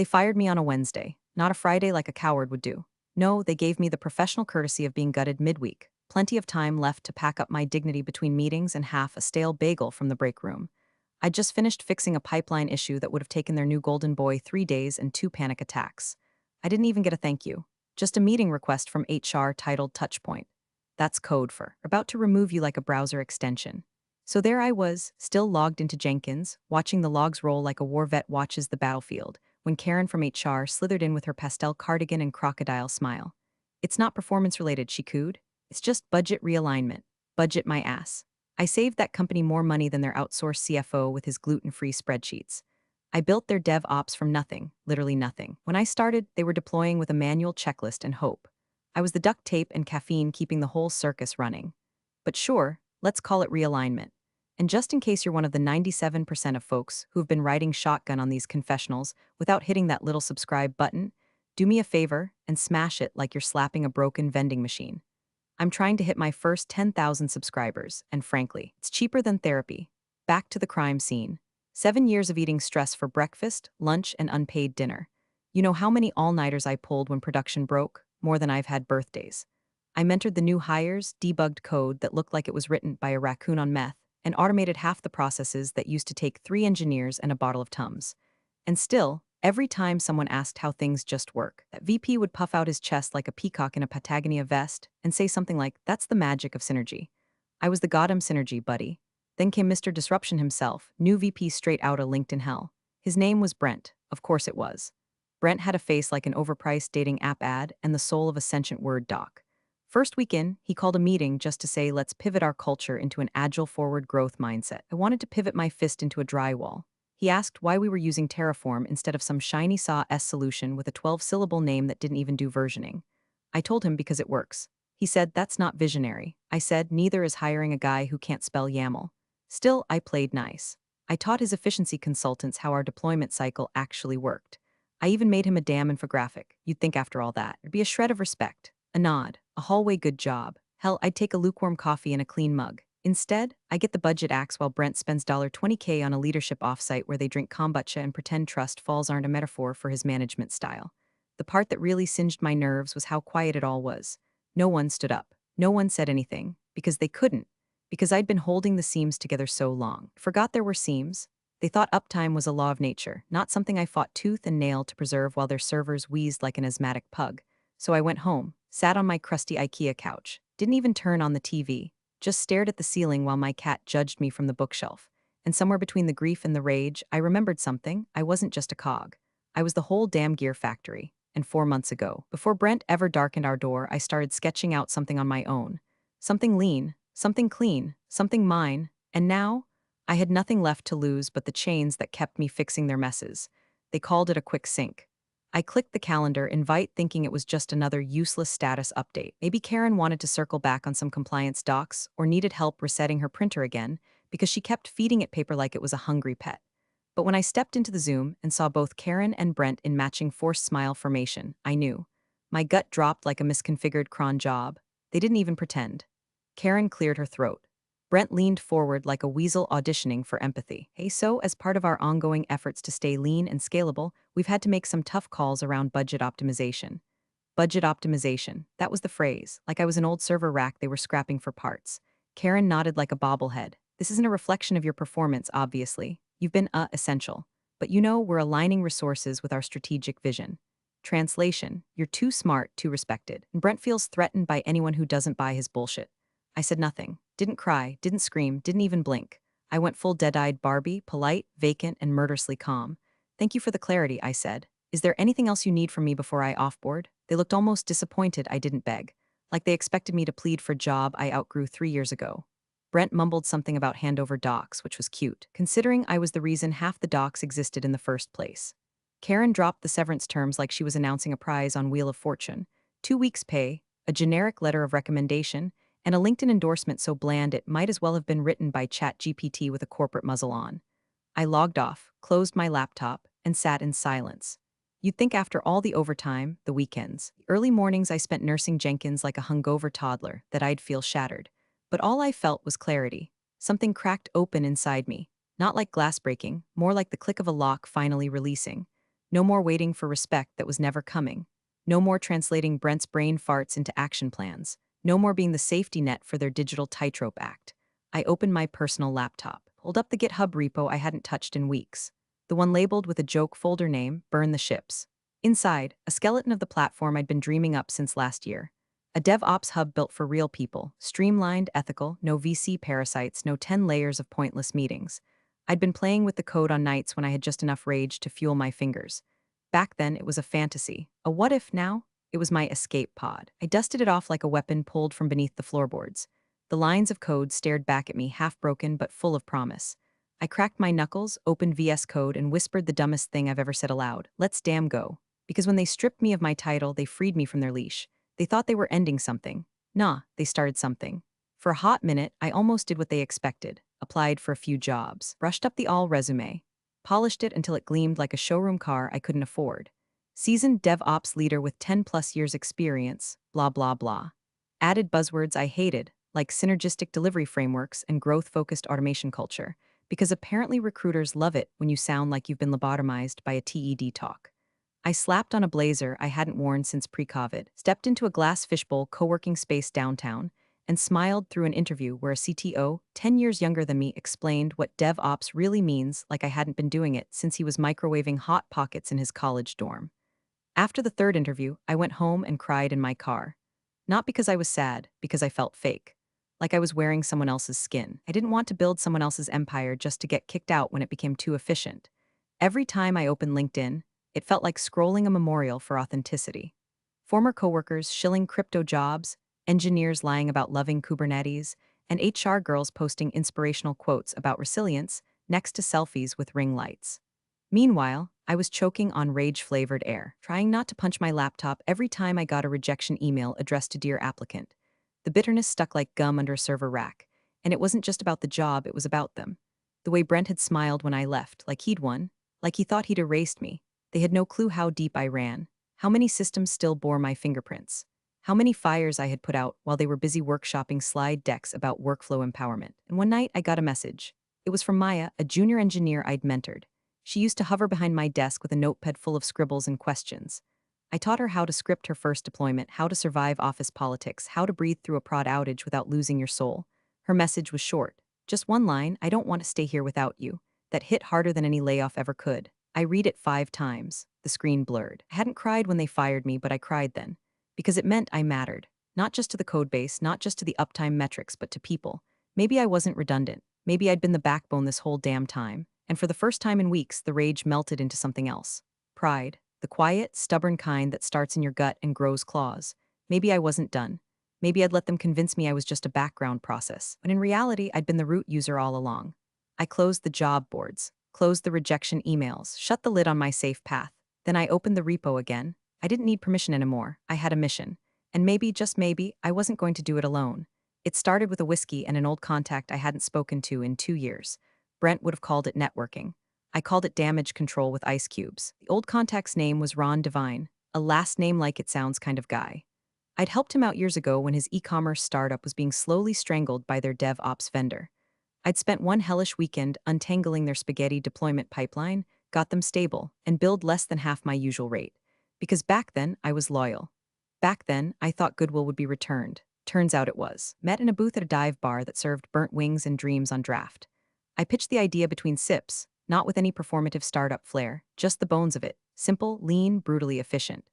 They fired me on a Wednesday, not a Friday like a coward would do. No, they gave me the professional courtesy of being gutted midweek. Plenty of time left to pack up my dignity between meetings and half a stale bagel from the break room. I'd just finished fixing a pipeline issue that would have taken their new golden boy 3 days and 2 panic attacks. I didn't even get a thank you. Just a meeting request from HR titled Touchpoint. That's code for about to remove you like a browser extension. So there I was, still logged into Jenkins, watching the logs roll like a war vet watches the battlefield, when Karen from HR slithered in with her pastel cardigan and crocodile smile. It's not performance related, she cooed. It's just budget realignment. Budget my ass. I saved that company more money than their outsourced CFO with his gluten-free spreadsheets. I built their DevOps from nothing, literally nothing. When I started, they were deploying with a manual checklist and hope. I was the duct tape and caffeine keeping the whole circus running. But sure, let's call it realignment. And just in case you're one of the 97% of folks who've been riding shotgun on these confessionals without hitting that little subscribe button, do me a favor and smash it like you're slapping a broken vending machine. I'm trying to hit my first 10,000 subscribers, and frankly, it's cheaper than therapy. Back to the crime scene. 7 years of eating stress for breakfast, lunch, and unpaid dinner. You know how many all-nighters I pulled when production broke? More than I've had birthdays. I mentored the new hires, debugged code that looked like it was written by a raccoon on meth, and automated half the processes that used to take 3 engineers and a bottle of Tums. And still, every time someone asked how things just work, that VP would puff out his chest like a peacock in a Patagonia vest and say something like, "That's the magic of synergy." I was the goddamn synergy, buddy. Then came Mr. Disruption himself, new VP straight out of LinkedIn hell. His name was Brent. Of course it was. Brent had a face like an overpriced dating app ad and the soul of a sentient Word doc. First week in, he called a meeting just to say, let's pivot our culture into an agile forward growth mindset. I wanted to pivot my fist into a drywall. He asked why we were using Terraform instead of some shiny SAW solution with a 12-syllable name that didn't even do versioning. I told him because it works. He said, that's not visionary. I said, neither is hiring a guy who can't spell YAML. Still, I played nice. I taught his efficiency consultants how our deployment cycle actually worked. I even made him a damn infographic. You'd think after all that, it'd be a shred of respect, a nod, a hallway good job. Hell, I'd take a lukewarm coffee and a clean mug. Instead, I get the budget axe while Brent spends $20K on a leadership offsite where they drink kombucha and pretend trust falls aren't a metaphor for his management style. The part that really singed my nerves was how quiet it all was. No one stood up. No one said anything, because they couldn't, because I'd been holding the seams together so long. Forgot there were seams. They thought uptime was a law of nature, not something I fought tooth and nail to preserve while their servers wheezed like an asthmatic pug. So I went home, sat on my crusty IKEA couch, didn't even turn on the TV, just stared at the ceiling while my cat judged me from the bookshelf. And somewhere between the grief and the rage, I remembered something. I wasn't just a cog. I was the whole damn gear factory. And 4 months ago, before Brent ever darkened our door, I started sketching out something on my own. Something lean, something clean, something mine. And now, I had nothing left to lose but the chains that kept me fixing their messes. They called it a quick sync. I clicked the calendar invite thinking it was just another useless status update. Maybe Karen wanted to circle back on some compliance docs or needed help resetting her printer again because she kept feeding it paper like it was a hungry pet. But when I stepped into the Zoom and saw both Karen and Brent in matching forced smile formation, I knew. My gut dropped like a misconfigured cron job. They didn't even pretend. Karen cleared her throat. Brent leaned forward like a weasel auditioning for empathy. Hey, so as part of our ongoing efforts to stay lean and scalable, we've had to make some tough calls around budget optimization. Budget optimization, that was the phrase, like I was an old server rack they were scrapping for parts. Karen nodded like a bobblehead. This isn't a reflection of your performance, obviously. You've been essential. But you know, we're aligning resources with our strategic vision. Translation, you're too smart, too respected. And Brent feels threatened by anyone who doesn't buy his bullshit. I said nothing. Didn't cry, didn't scream, didn't even blink. I went full dead-eyed Barbie, polite, vacant, and murderously calm. Thank you for the clarity, I said. Is there anything else you need from me before I offboard? They looked almost disappointed I didn't beg. Like they expected me to plead for a job I outgrew 3 years ago. Brent mumbled something about handover docs, which was cute, considering I was the reason half the docs existed in the first place. Karen dropped the severance terms like she was announcing a prize on Wheel of Fortune. 2 weeks' pay, a generic letter of recommendation, and a LinkedIn endorsement so bland it might as well have been written by ChatGPT with a corporate muzzle on. I logged off, closed my laptop, and sat in silence. You'd think after all the overtime, the weekends, the early mornings I spent nursing Jenkins like a hungover toddler, that I'd feel shattered. But all I felt was clarity. Something cracked open inside me. Not like glass breaking, more like the click of a lock finally releasing. No more waiting for respect that was never coming. No more translating Brent's brain farts into action plans. No more being the safety net for their digital tightrope act. I opened my personal laptop, pulled up the GitHub repo I hadn't touched in weeks. The one labeled with a joke folder name, Burn the Ships. Inside, a skeleton of the platform I'd been dreaming up since last year. A DevOps hub built for real people, streamlined, ethical, no VC parasites, no 10 layers of pointless meetings. I'd been playing with the code on nights when I had just enough rage to fuel my fingers. Back then, it was a fantasy. A what if now? It was my escape pod. I dusted it off like a weapon pulled from beneath the floorboards. The lines of code stared back at me, half broken but full of promise. I cracked my knuckles, opened VS Code, and whispered the dumbest thing I've ever said aloud. Let's damn go. Because when they stripped me of my title, they freed me from their leash. They thought they were ending something. Nah, they started something. For a hot minute, I almost did what they expected. Applied for a few jobs, brushed up the all resume, polished it until it gleamed like a showroom car I couldn't afford. Seasoned DevOps leader with 10 plus years experience, blah blah blah. Added buzzwords I hated, like synergistic delivery frameworks and growth-focused automation culture, because apparently recruiters love it when you sound like you've been lobotomized by a TED talk. I slapped on a blazer I hadn't worn since pre-COVID, stepped into a glass fishbowl co-working space downtown, and smiled through an interview where a CTO, 10 years younger than me, explained what DevOps really means like I hadn't been doing it since he was microwaving Hot Pockets in his college dorm. After the third interview, I went home and cried in my car. Not because I was sad, because I felt fake. Like I was wearing someone else's skin. I didn't want to build someone else's empire just to get kicked out when it became too efficient. Every time I opened LinkedIn, it felt like scrolling a memorial for authenticity. Former coworkers shilling crypto jobs, engineers lying about loving Kubernetes, and HR girls posting inspirational quotes about resilience next to selfies with ring lights. Meanwhile, I was choking on rage-flavored air, trying not to punch my laptop every time I got a rejection email addressed to Dear Applicant. The bitterness stuck like gum under a server rack, and it wasn't just about the job, it was about them. The way Brent had smiled when I left, like he'd won, like he thought he'd erased me. They had no clue how deep I ran, how many systems still bore my fingerprints, how many fires I had put out while they were busy workshopping slide decks about workflow empowerment. And one night, I got a message. It was from Maya, a junior engineer I'd mentored. She used to hover behind my desk with a notepad full of scribbles and questions. I taught her how to script her first deployment, how to survive office politics, how to breathe through a prod outage without losing your soul. Her message was short. Just one line, I don't want to stay here without you. That hit harder than any layoff ever could. I read it 5 times. The screen blurred. I hadn't cried when they fired me, but I cried then. Because it meant I mattered. Not just to the codebase, not just to the uptime metrics, but to people. Maybe I wasn't redundant. Maybe I'd been the backbone this whole damn time. And for the first time in weeks, the rage melted into something else. Pride. The quiet, stubborn kind that starts in your gut and grows claws. Maybe I wasn't done. Maybe I'd let them convince me I was just a background process. When in reality, I'd been the root user all along. I closed the job boards, closed the rejection emails, shut the lid on my safe path. Then I opened the repo again. I didn't need permission anymore. I had a mission. And maybe, just maybe, I wasn't going to do it alone. It started with a whiskey and an old contact I hadn't spoken to in 2 years. Brent would have called it networking. I called it damage control with ice cubes. The old contact's name was Ron Devine, a last name like it sounds kind of guy. I'd helped him out years ago when his e-commerce startup was being slowly strangled by their DevOps vendor. I'd spent one hellish weekend untangling their spaghetti deployment pipeline, got them stable, and billed less than half my usual rate. Because back then, I was loyal. Back then, I thought goodwill would be returned. Turns out it was. Met in a booth at a dive bar that served burnt wings and dreams on draft. I pitched the idea between sips, not with any performative startup flair, just the bones of it. Simple, lean, brutally efficient.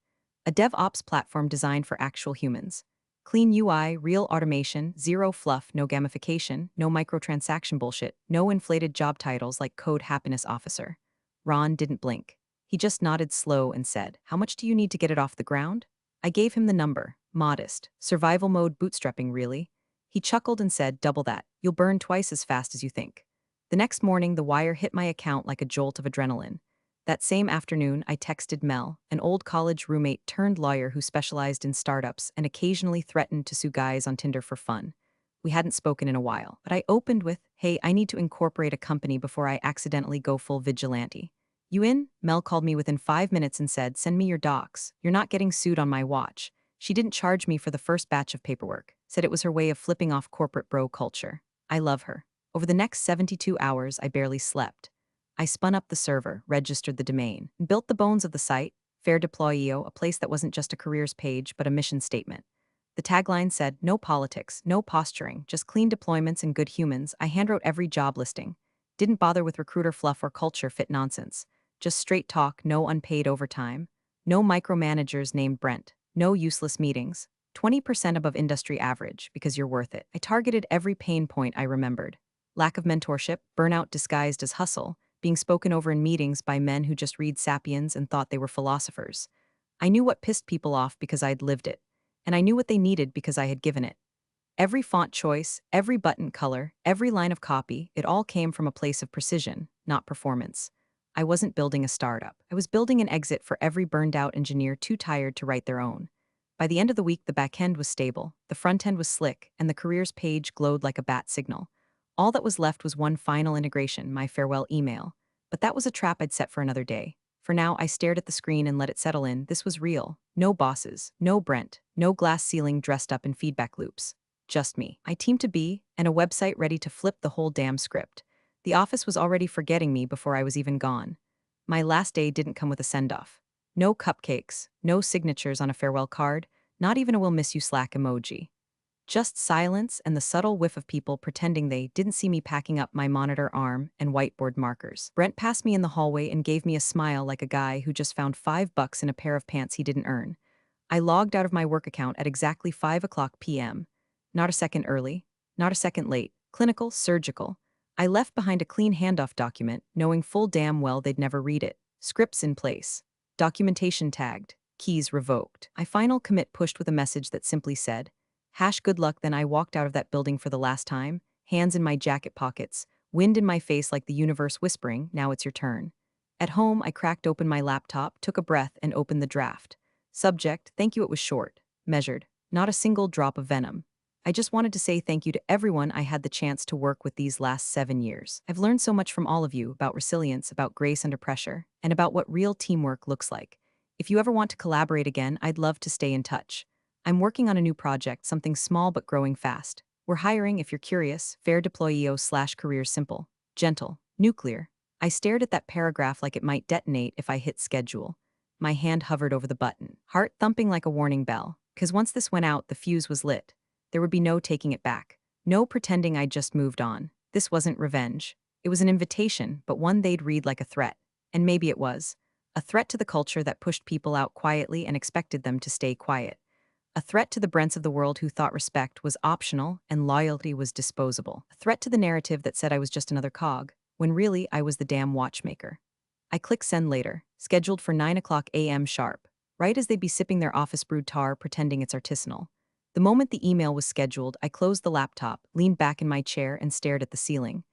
A DevOps platform designed for actual humans. Clean UI, real automation, zero fluff, no gamification, no microtransaction bullshit, no inflated job titles like Code Happiness Officer. Ron didn't blink. He just nodded slow and said, "How much do you need to get it off the ground?" I gave him the number. Modest. Survival mode bootstrapping, really. He chuckled and said, "Double that. You'll burn twice as fast as you think." The next morning, the wire hit my account like a jolt of adrenaline. That same afternoon, I texted Mel, an old college roommate turned lawyer who specialized in startups and occasionally threatened to sue guys on Tinder for fun. We hadn't spoken in a while, but I opened with, "Hey, I need to incorporate a company before I accidentally go full vigilante." "You in?" Mel called me within 5 minutes and said, "Send me your docs. You're not getting sued on my watch." She didn't charge me for the first batch of paperwork, said it was her way of flipping off corporate bro culture. I love her. Over the next 72 hours, I barely slept. I spun up the server, registered the domain, and built the bones of the site, Fair Deployio, a place that wasn't just a careers page but a mission statement. The tagline said, "No politics, no posturing, just clean deployments and good humans." I handwrote every job listing. Didn't bother with recruiter fluff or culture fit nonsense. Just straight talk, no unpaid overtime. No micromanagers named Brent. No useless meetings. 20% above industry average, because you're worth it. I targeted every pain point I remembered. Lack of mentorship, burnout disguised as hustle, being spoken over in meetings by men who just read Sapiens and thought they were philosophers. I knew what pissed people off because I'd lived it, and I knew what they needed because I had given it. Every font choice, every button color, every line of copy, it all came from a place of precision, not performance. I wasn't building a startup. I was building an exit for every burned out engineer too tired to write their own. By the end of the week, the back end was stable, the front end was slick, and the careers page glowed like a bat signal. All that was left was one final integration, my farewell email. But that was a trap I'd set for another day. For now, I stared at the screen and let it settle in. This was real. No bosses, no Brent, no glass ceiling dressed up in feedback loops. Just me, my team to be, and a website ready to flip the whole damn script. The office was already forgetting me before I was even gone. My last day didn't come with a send-off. No cupcakes, no signatures on a farewell card, not even a "will miss you" Slack emoji. Just silence and the subtle whiff of people pretending they didn't see me packing up my monitor arm and whiteboard markers. Brent passed me in the hallway and gave me a smile like a guy who just found $5 in a pair of pants he didn't earn. I logged out of my work account at exactly 5 o'clock p.m. Not a second early, not a second late, clinical, surgical. I left behind a clean handoff document, knowing full damn well they'd never read it. Scripts in place. Documentation tagged. Keys revoked. I final commit pushed with a message that simply said, "Good luck." Then I walked out of that building for the last time, hands in my jacket pockets, wind in my face like the universe whispering, "Now it's your turn." At home, I cracked open my laptop, took a breath, and opened the draft. Subject, thank you. It was short, measured, not a single drop of venom. I just wanted to say thank you to everyone I had the chance to work with these last 7 years. I've learned so much from all of you about resilience, about grace under pressure, and about what real teamwork looks like. If you ever want to collaborate again, I'd love to stay in touch. I'm working on a new project, something small but growing fast. We're hiring, if you're curious, Fair Deployio/career simple, gentle, nuclear. I stared at that paragraph like it might detonate if I hit schedule. My hand hovered over the button, heart thumping like a warning bell, because once this went out, the fuse was lit. There would be no taking it back. No pretending I'd just moved on. This wasn't revenge. It was an invitation, but one they'd read like a threat. And maybe it was. A threat to the culture that pushed people out quietly and expected them to stay quiet. A threat to the Brents of the world who thought respect was optional and loyalty was disposable. A threat to the narrative that said I was just another cog, when really I was the damn watchmaker. I click send later, scheduled for 9 o'clock a.m. sharp, right as they'd be sipping their office brewed tar pretending it's artisanal. The moment the email was scheduled, I closed the laptop, leaned back in my chair, and stared at the ceiling.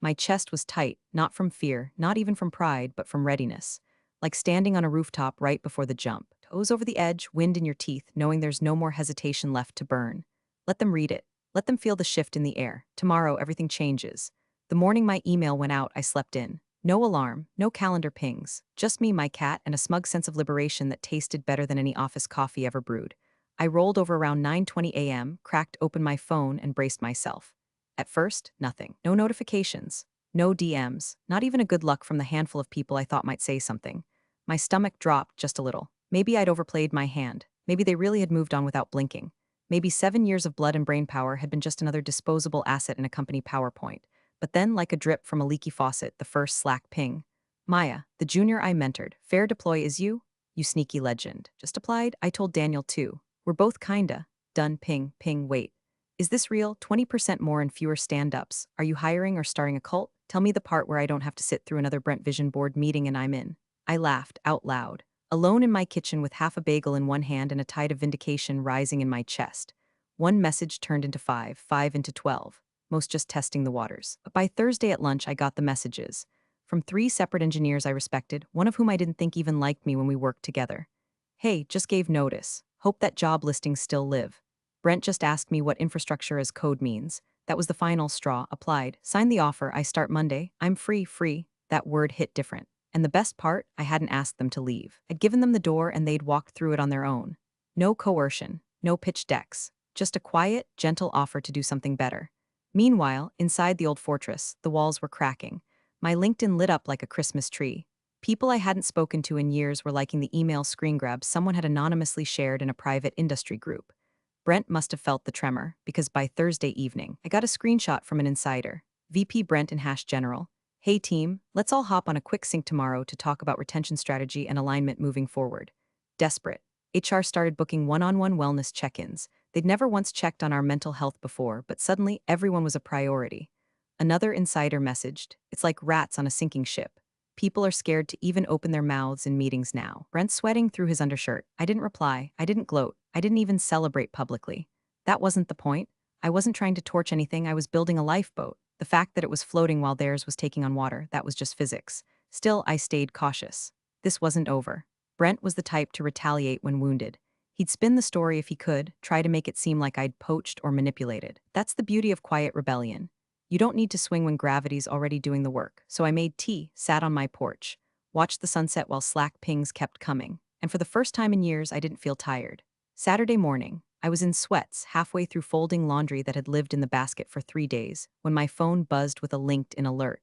My chest was tight, not from fear, not even from pride, but from readiness. Like standing on a rooftop right before the jump. Toes over the edge, wind in your teeth, knowing there's no more hesitation left to burn. Let them read it. Let them feel the shift in the air. Tomorrow, everything changes. The morning my email went out, I slept in. No alarm, no calendar pings. Just me, my cat, and a smug sense of liberation that tasted better than any office coffee ever brewed. I rolled over around 9:20 a.m., cracked open my phone, and braced myself. At first, nothing. No notifications. No DMs. Not even a good luck from the handful of people I thought might say something. My stomach dropped just a little. Maybe I'd overplayed my hand. Maybe they really had moved on without blinking. Maybe 7 years of blood and brain power had been just another disposable asset in a company PowerPoint. But then, like a drip from a leaky faucet, the first Slack ping. "Maya, the junior I mentored. Fair deploy is you? You sneaky legend." Just applied? I told Daniel too. We're both kinda. Done. Ping, ping, wait. Is this real? 20% more and fewer stand-ups. Are you hiring or starting a cult? Tell me the part where I don't have to sit through another Brent Vision Board meeting and I'm in. I laughed, out loud. Alone in my kitchen with half a bagel in one hand and a tide of vindication rising in my chest. One message turned into five, five into 12. Most just testing the waters. But by Thursday at lunch, I got the messages. From 3 separate engineers I respected, one of whom I didn't think even liked me when we worked together. "Hey, just gave notice. Hope that job listings still live." Brent just asked me what infrastructure as code means. That was the final straw. Applied. Signed the offer. I start Monday. I'm free. That word hit different. And the best part, I hadn't asked them to leave. I'd given them the door and they'd walked through it on their own. No coercion. No pitch decks. Just a quiet, gentle offer to do something better. Meanwhile, inside the old fortress, the walls were cracking. My LinkedIn lit up like a Christmas tree. People I hadn't spoken to in years were liking the email screen grab someone had anonymously shared in a private industry group. Brent must have felt the tremor, because by Thursday evening, I got a screenshot from an insider. VP Brent and Hash General. Hey team, let's all hop on a quick sync tomorrow to talk about retention strategy and alignment moving forward. Desperate. HR started booking one-on-one wellness check-ins. They'd never once checked on our mental health before, but suddenly everyone was a priority. Another insider messaged, it's like rats on a sinking ship. People are scared to even open their mouths in meetings now. Brent sweating through his undershirt. I didn't reply. I didn't gloat. I didn't even celebrate publicly. That wasn't the point. I wasn't trying to torch anything. I was building a lifeboat. The fact that it was floating while theirs was taking on water, that was just physics. Still, I stayed cautious. This wasn't over. Brent was the type to retaliate when wounded. He'd spin the story if he could, try to make it seem like I'd poached or manipulated. That's the beauty of quiet rebellion. You don't need to swing when gravity's already doing the work. So I made tea, sat on my porch, watched the sunset while Slack pings kept coming. And for the first time in years, I didn't feel tired. Saturday morning, I was in sweats, halfway through folding laundry that had lived in the basket for 3 days, when my phone buzzed with a LinkedIn alert.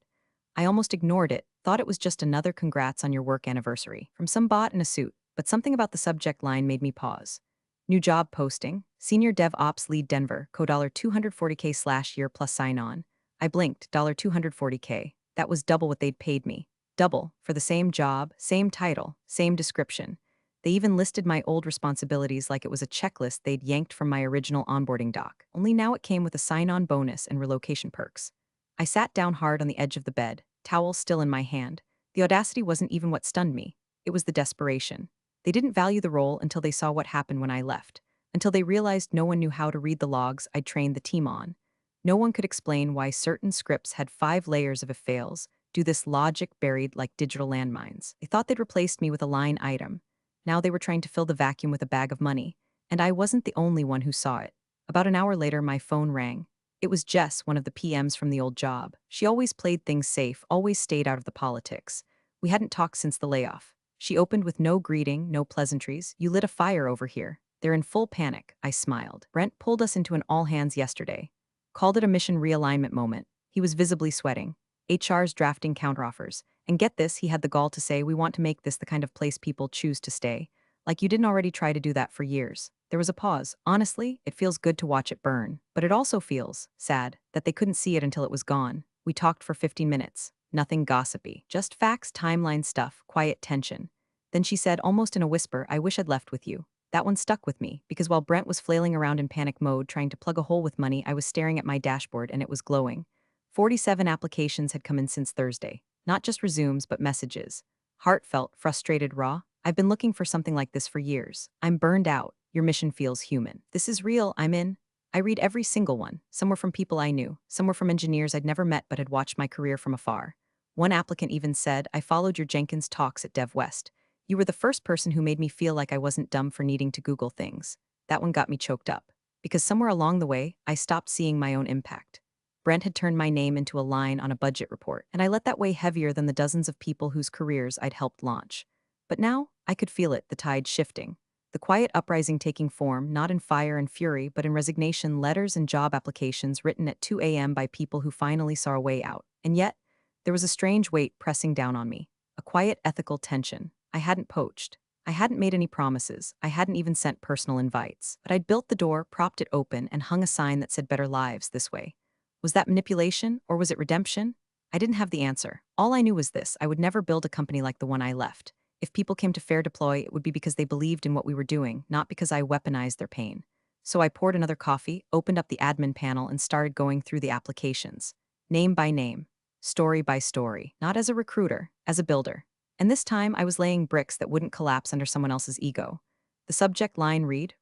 I almost ignored it, thought it was just another congrats on your work anniversary from some bot in a suit, but something about the subject line made me pause. New job posting, Senior DevOps Lead Denver, $240K/year plus sign on. I blinked, $240K. That was double what they'd paid me. Double, for the same job, same title, same description. They even listed my old responsibilities like it was a checklist they'd yanked from my original onboarding doc. Only now it came with a sign-on bonus and relocation perks. I sat down hard on the edge of the bed, towel still in my hand. The audacity wasn't even what stunned me. It was the desperation. They didn't value the role until they saw what happened when I left, until they realized no one knew how to read the logs I'd trained the team on. No one could explain why certain scripts had 5 layers of if fails, do this logic buried like digital landmines. They thought they'd replaced me with a line item. Now they were trying to fill the vacuum with a bag of money, and I wasn't the only one who saw it. About an hour later, my phone rang. It was Jess, one of the PMs from the old job. She always played things safe, always stayed out of the politics. We hadn't talked since the layoff. She opened with no greeting, no pleasantries. You lit a fire over here. They're in full panic. I smiled. Brent pulled us into an all-hands yesterday. Called it a mission realignment moment. He was visibly sweating. HR's drafting counteroffers. And get this, he had the gall to say, we want to make this the kind of place people choose to stay. Like you didn't already try to do that for years. There was a pause. Honestly, it feels good to watch it burn. But it also feels sad that they couldn't see it until it was gone. We talked for 15 minutes. Nothing gossipy. Just facts, timeline stuff, quiet tension. Then she said, almost in a whisper, I wish I'd left with you. That one stuck with me, because while Brent was flailing around in panic mode trying to plug a hole with money, I was staring at my dashboard and it was glowing. 47 applications had come in since Thursday. Not just resumes, but messages. Heartfelt, frustrated, raw. I've been looking for something like this for years. I'm burned out. Your mission feels human. This is real. I'm in. I read every single one. Some were from people I knew. Some were from engineers I'd never met but had watched my career from afar. One applicant even said, I followed your Jenkins talks at Dev West. You were the first person who made me feel like I wasn't dumb for needing to Google things. That one got me choked up. Because somewhere along the way, I stopped seeing my own impact. Brent had turned my name into a line on a budget report, and I let that weigh heavier than the dozens of people whose careers I'd helped launch. But now, I could feel it, the tide shifting. The quiet uprising taking form, not in fire and fury, but in resignation letters and job applications written at 2 a.m. by people who finally saw a way out. And yet, there was a strange weight pressing down on me. A quiet ethical tension. I hadn't poached. I hadn't made any promises. I hadn't even sent personal invites. But I'd built the door, propped it open, and hung a sign that said better lives this way. Was that manipulation, or was it redemption? I didn't have the answer. All I knew was this: I would never build a company like the one I left. If people came to Fair Deploy, it would be because they believed in what we were doing, not because I weaponized their pain. So I poured another coffee, opened up the admin panel, and started going through the applications. Name by name. Story by story. Not as a recruiter, as a builder. And this time, I was laying bricks that wouldn't collapse under someone else's ego. The subject line read,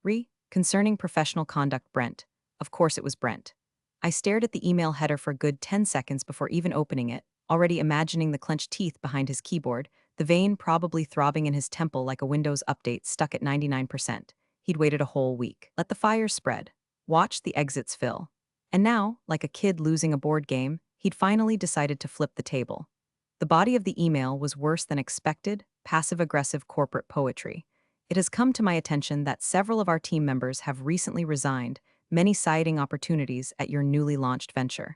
concerning professional conduct Brent. Of course it was Brent. I stared at the email header for a good 10 seconds before even opening it, already imagining the clenched teeth behind his keyboard, the vein probably throbbing in his temple like a Windows update stuck at 99%. He'd waited a whole week. Let the fire spread. Watched the exits fill. And now, like a kid losing a board game, he'd finally decided to flip the table. The body of the email was worse than expected, passive-aggressive corporate poetry. It has come to my attention that several of our team members have recently resigned, many citing opportunities at your newly launched venture.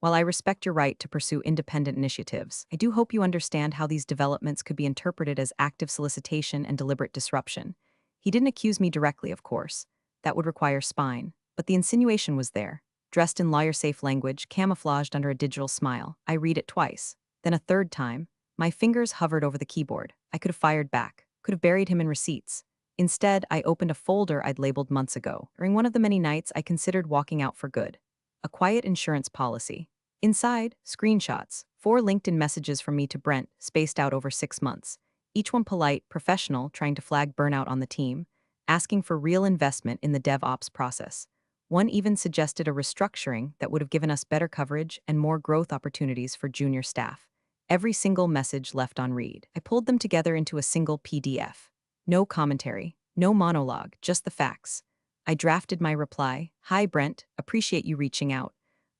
While I respect your right to pursue independent initiatives, I do hope you understand how these developments could be interpreted as active solicitation and deliberate disruption. He didn't accuse me directly, of course. That would require spine. But the insinuation was there. Dressed in lawyer-safe language, camouflaged under a digital smile. I read it twice. Then a third time. My fingers hovered over the keyboard. I could have fired back. Could have buried him in receipts. Instead, I opened a folder I'd labeled months ago. During one of the many nights I considered walking out for good. A quiet insurance policy. Inside, screenshots, 4 LinkedIn messages from me to Brent, spaced out over 6 months. Each one polite, professional, trying to flag burnout on the team, asking for real investment in the DevOps process. One even suggested a restructuring that would have given us better coverage and more growth opportunities for junior staff. Every single message left on read. I pulled them together into a single PDF. No commentary, no monologue, just the facts. I drafted my reply. Hi, Brent, appreciate you reaching out.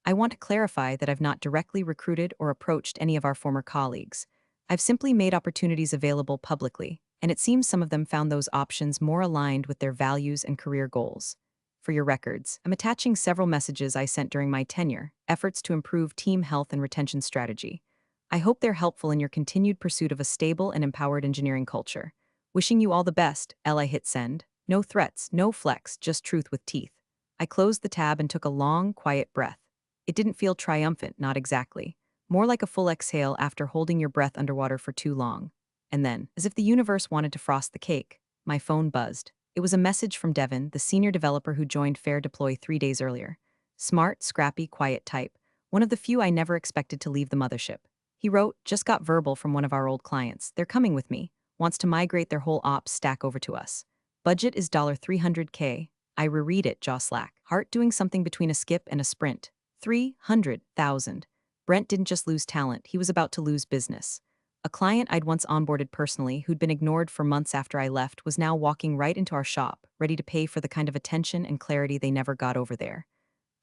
I want to clarify that I've not directly recruited or approached any of our former colleagues. I've simply made opportunities available publicly, and it seems some of them found those options more aligned with their values and career goals. For your records, I'm attaching several messages I sent during my tenure, efforts to improve team health and retention strategy. I hope they're helpful in your continued pursuit of a stable and empowered engineering culture. Wishing you all the best, I hit send. No threats, no flex, just truth with teeth. I closed the tab and took a long, quiet breath. It didn't feel triumphant, not exactly. More like a full exhale after holding your breath underwater for too long. And then, as if the universe wanted to frost the cake, my phone buzzed. It was a message from Devin, the senior developer who joined Fair Deploy 3 days earlier. Smart, scrappy, quiet type. One of the few I never expected to leave the mothership. He wrote, just got verbal from one of our old clients. They're coming with me. Wants to migrate their whole ops stack over to us. Budget is $300K. I reread it, jaw slack. Heart doing something between a skip and a sprint. 300,000. Brent didn't just lose talent, he was about to lose business. A client I'd once onboarded personally, who'd been ignored for months after I left, was now walking right into our shop, ready to pay for the kind of attention and clarity they never got over there.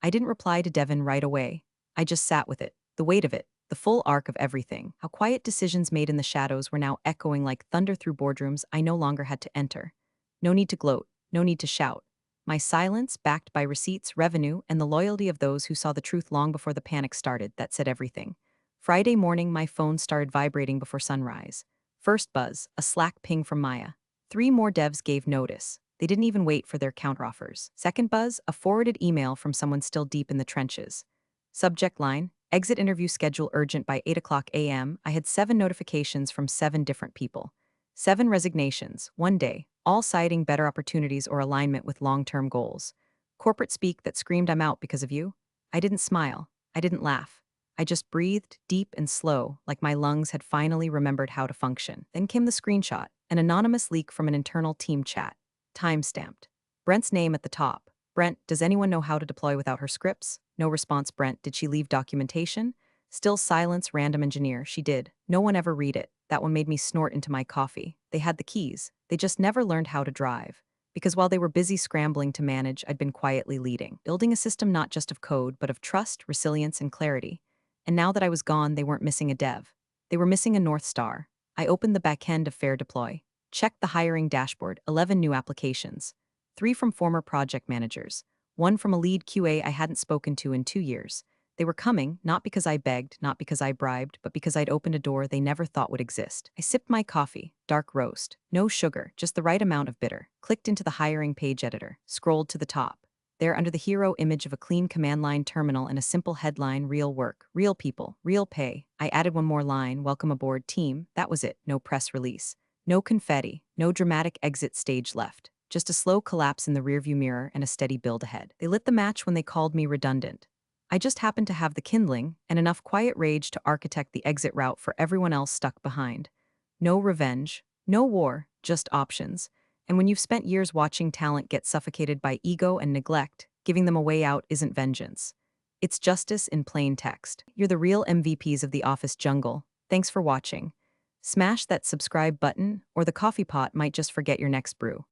I didn't reply to Devin right away. I just sat with it, the weight of it, the full arc of everything, how quiet decisions made in the shadows were now echoing like thunder through boardrooms I no longer had to enter. No need to gloat, no need to shout. My silence, backed by receipts, revenue, and the loyalty of those who saw the truth long before the panic started, that said everything. Friday morning, my phone started vibrating before sunrise. First buzz, a Slack ping from Maya. 3 more devs gave notice. They didn't even wait for their counteroffers. Second buzz, a forwarded email from someone still deep in the trenches. Subject line, exit interview schedule urgent by 8 a.m. I had 7 notifications from 7 different people. 7 resignations, 1 day, all citing better opportunities or alignment with long-term goals. Corporate speak that screamed I'm out because of you? I didn't smile. I didn't laugh. I just breathed, deep and slow, like my lungs had finally remembered how to function. Then came the screenshot, an anonymous leak from an internal team chat. Time-stamped. Brent's name at the top. Brent, does anyone know how to deploy without her scripts? No response. Brent, did she leave documentation? Still silence. Random engineer, she did. No one ever read it. That one made me snort into my coffee. They had the keys. They just never learned how to drive. Because while they were busy scrambling to manage, I'd been quietly leading, building a system not just of code, but of trust, resilience, and clarity. And now that I was gone, they weren't missing a dev. They were missing a North Star. I opened the backend of Fair Deploy. Checked the hiring dashboard, 11 new applications. 3 from former project managers. 1 from a lead QA I hadn't spoken to in 2 years. They were coming, not because I begged, not because I bribed, but because I'd opened a door they never thought would exist. I sipped my coffee, dark roast, no sugar, just the right amount of bitter, clicked into the hiring page editor, scrolled to the top. There, under the hero image of a clean command line terminal and a simple headline, real work, real people, real pay, I added one more line, welcome aboard team. That was it, no press release. No confetti, no dramatic exit stage left. Just a slow collapse in the rearview mirror and a steady build ahead. They lit the match when they called me redundant. I just happened to have the kindling and enough quiet rage to architect the exit route for everyone else stuck behind. No revenge, no war, just options. And when you've spent years watching talent get suffocated by ego and neglect, giving them a way out isn't vengeance. It's justice in plain text. You're the real MVPs of the office jungle. Thanks for watching. Smash that subscribe button, or the coffee pot might just forget your next brew.